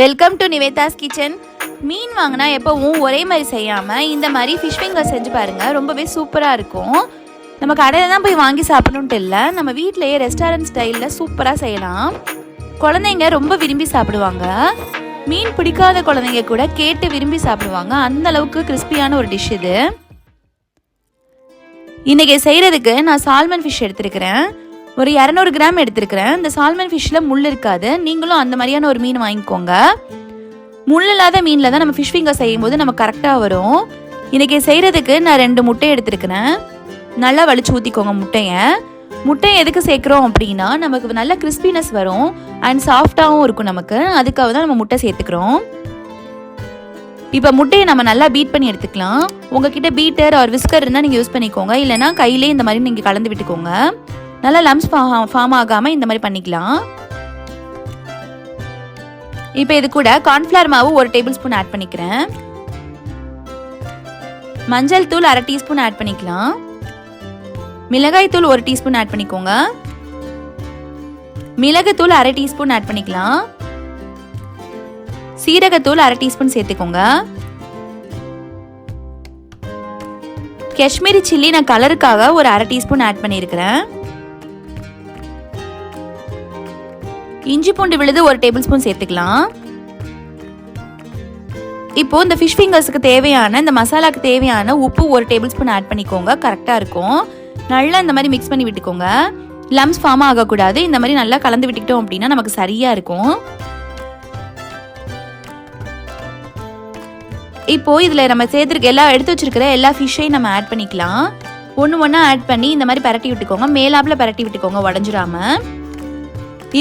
Welcome to Nivetha's kitchen. மீன் வாங்கினா எப்போவும் ஒரே மாதிரி செய்யாமல் இந்த மாதிரி ஃபிஷ் ஃபிங்கர் செஞ்சு பாருங்கள். ரொம்பவே சூப்பராக இருக்கும். நம்ம கடையில் தான் போய் வாங்கி சாப்பிடணுன்ட்டு இல்லை, நம்ம வீட்டிலையே ரெஸ்டாரண்ட் ஸ்டைலில் சூப்பராக செய்யலாம். குழந்தைங்க ரொம்ப விரும்பி சாப்பிடுவாங்க. மீன் பிடிக்காத குழந்தைங்க கூட கேட்டு விரும்பி சாப்பிடுவாங்க. அந்த அளவுக்கு கிறிஸ்பியான ஒரு டிஷ் இது. இன்றைக்கி செய்கிறதுக்கு நான் சால்மன் ஃபிஷ் எடுத்துருக்கிறேன். ஒரு 200 கிராம் எடுத்துருக்கிறேன். இந்த சால்மன் ஃபிஷ்ஷில் முள் இருக்காது. நீங்களும் அந்த மாதிரியான ஒரு மீன் வாங்கிக்கோங்க. முள் இல்லாத மீனில் தான் நம்ம ஃபிஷ் ஃபிங்கர் செய்யும் போது நம்ம கரெக்டாக வரும். இன்றைக்கி செய்கிறதுக்கு நான் 2 முட்டை எடுத்துருக்கிறேன். நல்லா வலிச்சு ஊற்றிக்கோங்க முட்டையை எதுக்கு சேர்க்குறோம் அப்படின்னா நமக்கு நல்ல கிறிஸ்பினஸ் வரும் அண்ட் சாஃப்டாகவும் இருக்கும் நமக்கு. அதுக்காக தான் நம்ம முட்டை சேர்த்துக்கிறோம். இப்போ முட்டையை நம்ம நல்லா பீட் பண்ணி எடுத்துக்கலாம். உங்ககிட்ட பீட்டர் ஆர் விஸ்கர் இருந்தால் நீங்கள் யூஸ் பண்ணிக்கோங்க. இல்லைனா கையிலே இந்த மாதிரி நீங்கள் கலந்து விட்டுக்கோங்க. நல்லா லம்ஸ் ஃபார்ம் ஆகாமல் இந்த மாதிரி பண்ணிக்கலாம். இப்போ இது கூட கார்ன்ஃப்ளவர் மாவு 1 டேபிள் ஸ்பூன் ஆட் பண்ணிக்கிறேன். மஞ்சள் தூள் 1/2 டீஸ்பூன் ஆட் பண்ணிக்கலாம். மிளகாய் தூள் 1 டீஸ்பூன் ஆட் பண்ணிக்கோங்க. மிளகுத்தூள் 1/2 டீஸ்பூன் ஆட் பண்ணிக்கலாம். சீரகத்தூள் 1/2 டீஸ்பூன் சேர்த்துக்கோங்க. காஷ்மீரி சில்லி நான் கலருக்காக ஒரு 1/2 டீஸ்பூன் ஆட் பண்ணியிருக்கிறேன். இஞ்சி பூண்டு விழுது 1 டேபிள் ஸ்பூன் சேர்த்துக்கலாம். இப்போ இந்த ஃபிஷ் ஃபிங்கர்ஸுக்கு தேவையான இந்த மசாலாக்கு தேவையான உப்பு 1 டேபிள் ஸ்பூன் ஆட் பண்ணிக்கோங்க. கரெக்டாக இருக்கும். நல்லா இந்த மாதிரி மிக்ஸ் பண்ணி விட்டுக்கோங்க. லம்ஸ் ஃபார்ம் ஆகக்கூடாது. இந்த மாதிரி நல்லா கலந்து விட்டுக்கிட்டோம் அப்படின்னா நமக்கு சரியாக இருக்கும். இப்போ இதில் நம்ம சேர்த்துருக்க எடுத்து வச்சிருக்கிற எல்லா ஃபிஷ்ஷையும் நம்ம ஆட் பண்ணிக்கலாம். ஒன்று ஆட் பண்ணி இந்த மாதிரி பரட்டி விட்டுக்கோங்க. மேலாப்பில் பரட்டி விட்டுக்கோங்க, உடஞ்சிடாம.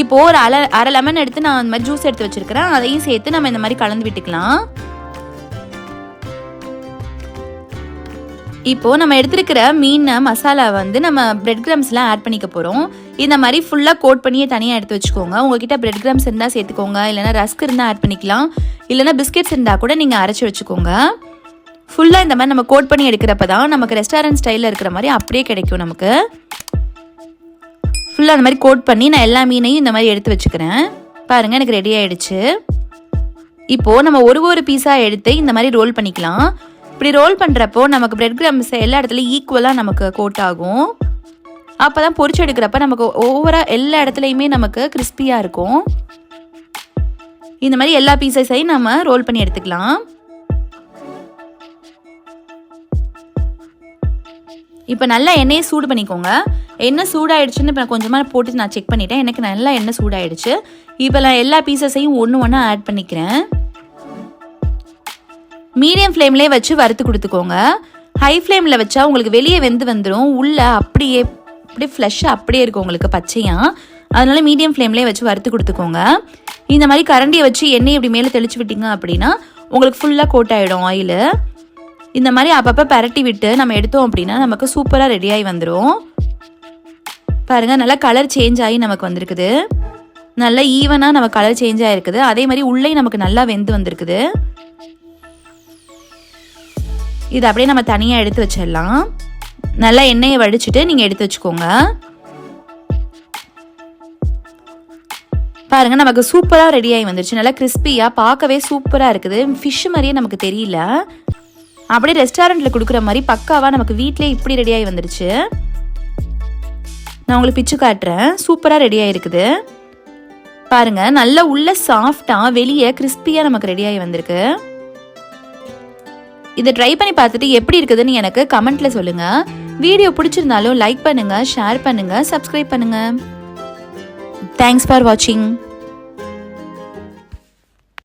இப்போ ஒரு அரை லெமன் எடுத்து நான் இந்த மாதிரி ஜூஸ் எடுத்து வச்சிருக்கிறேன். அதையும் சேர்த்து நம்ம இந்த மாதிரி கலந்து விட்டுக்கலாம். இப்போ நம்ம எடுத்துருக்கிற மீன் மசாலா நம்ம பிரெட் கிரம்ஸ்லாம் ஆட் பண்ணிக்க போகிறோம். இந்த மாதிரி ஃபுல்லாக கோட் பண்ணியே தனியாக எடுத்து வச்சுக்கோங்க. உங்ககிட்ட பிரெட் கிரம்ஸ் இருந்தால் சேர்த்துக்கோங்க. இல்லைனா ரஸ்க் இருந்தால் ஆட் பண்ணிக்கலாம். இல்லைனா பிஸ்கெட்ஸ் இருந்தால் கூட நீங்கள் அரைச்சி வச்சுக்கோங்க. ஃபுல்லாக இந்த மாதிரி நம்ம கோட் பண்ணி எடுக்கிறப்ப தான் நமக்கு ரெஸ்டாரண்ட் ஸ்டைலில் இருக்கிற மாதிரி அப்படியே கிடைக்கும் நமக்கு. ஃபுல்லாக அந்த மாதிரி கோட் பண்ணி நான் எல்லா மீனையும் இந்த மாதிரி எடுத்து வச்சுக்கிறேன். பாருங்கள், எனக்கு ரெடி ஆகிடுச்சு. இப்போது நம்ம ஒரு பீஸாக எடுத்து இந்த மாதிரி ரோல் பண்ணிக்கலாம். இப்படி ரோல் பண்ணுறப்போ நமக்கு பிரெட் கிரம்ஸ் எல்லா இடத்துலையும் ஈக்குவலாக நமக்கு கோட் ஆகும். அப்போ தான் பொரிச்சு எடுக்கிறப்ப நமக்கு ஓவராக எல்லா இடத்துலையுமே நமக்கு கிறிஸ்பியாக இருக்கும். இந்த மாதிரி எல்லா பீசஸையும் நம்ம ரோல் பண்ணி எடுத்துக்கலாம். இப்போ நல்லா எண்ணெயை சூடு பண்ணிக்கோங்க. எண்ணெய் சூடாயிடுச்சுன்னு இப்போ நான் கொஞ்சமாக போட்டு நான் செக் பண்ணிட்டேன். எனக்கு நல்லா எண்ணெய் சூடாயிடுச்சு. இப்போ நான் எல்லா பீசஸையும் ஒன்று ஆட் பண்ணிக்கிறேன். மீடியம் ஃப்ளேம்லேயே வச்சு வறுத்து கொடுத்துக்கோங்க. ஹை ஃப்ளேமில் வச்சா உங்களுக்கு வெளியே வெந்து வந்துடும். உள்ளே அப்படியே ஃப்ளஷ்ஷாக அப்படியே இருக்கும் உங்களுக்கு பச்சையாக. அதனால மீடியம் ஃப்ளேம்லேயே வச்சு வறுத்து கொடுத்துக்கோங்க. இந்த மாதிரி கரண்டியை வச்சு எண்ணெய் இப்படி மேலே தெளிச்சு விட்டிங்க அப்படின்னா உங்களுக்கு ஃபுல்லாக கோட் ஆகிடும் ஆயில். இந்த மாதிரி அப்பப்போ பரட்டி விட்டு நம்ம எடுத்தோம் அப்படின்னா நமக்கு சூப்பராக ரெடியாகி வந்துடும். பாருங்கள், நல்லா கலர் சேஞ்ச் ஆகி நமக்கு வந்திருக்குது. நல்லா ஈவனாக நம்ம கலர் சேஞ்ச் ஆகிருக்குது. அதே மாதிரி உள்ளே நமக்கு நல்லா வெந்து வந்திருக்குது. இது அப்படியே நம்ம தனியாக எடுத்து வச்சிடலாம். நல்லா எண்ணெயை வடிச்சிட்டு நீங்கள் எடுத்து வச்சுக்கோங்க. பாருங்கள், நமக்கு சூப்பராக ரெடியாகி வந்துருச்சு. நல்லா கிறிஸ்பியாக பார்க்கவே சூப்பராக இருக்குது. ஃபிஷ் மாதிரியே நமக்கு தெரியல. அப்படியே ரெஸ்டாரண்ட்டில் கொடுக்குற மாதிரி பக்காவாக நமக்கு வீட்டிலே இப்படி ரெடியாகி வந்துருச்சு. நான் உங்களுக்கு பிச்சு காட்டுறேன். சூப்பராக ரெடியாக இருக்குது. பாருங்கள், நல்லா உள்ள சாஃப்டாக வெளியே கிறிஸ்பியாக நமக்கு ரெடியாகி வந்திருக்கு. இதை ட்ரை பண்ணி பார்த்துட்டு எப்படி இருக்குதுன்னு எனக்கு கமெண்ட்டில் சொல்லுங்கள். வீடியோ பிடிச்சிருந்தாலும் லைக் பண்ணுங்கள், ஷேர் பண்ணுங்கள், சப்ஸ்கிரைப் பண்ணுங்கள். தேங்க்ஸ் ஃபார் வாட்சிங்.